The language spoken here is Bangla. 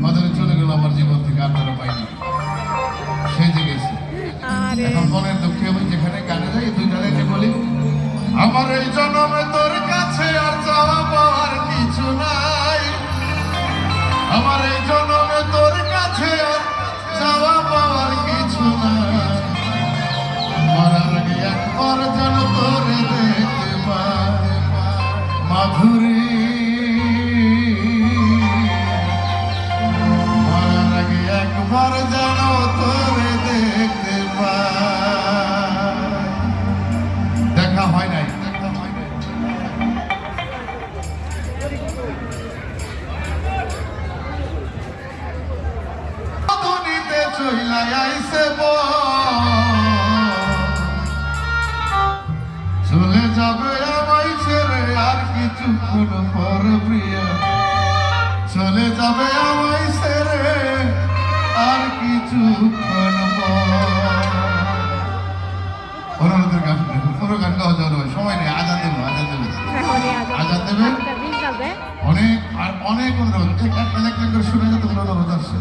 ওদের চলে গেল আমার জীবন থেকে, আপনারা পাইনি, সেজে গেছে। এখন মনের দুঃখে আমি যেখানে গানে যাই দুইটা লাইনে বলি, আমার এই জন্মে তোর কাছে আর চাওয়া পাওয়ার কিছু নাই, আমার এই জন্মে তোর কাছে আর চাওয়া পাওয়ার কিছু নাই, মরার আগে একবার যেন তোরে দেখতে পাই মাধুরী, মরার আগে একবার যেন তোরে দেখতে পাই। দেখা হয় নাই, দুনিতে চইলা আইছে চলে যাবে আমায় ছেড়ে আর কিছুক্ষণ পর প্রিয়া, চলে যাবে আমায় ছেড়ে আর কিছুক্ষণ পর। অনুরোধের গান, পুরো গান গাওয়া যাবে, সময় নেই, আজান দেবে, আজান দেবে, আজান দেবে, অনেক আর অনেক অনুরোধ, এক এক করে শুনে যেতে অনুরোধ আসছে।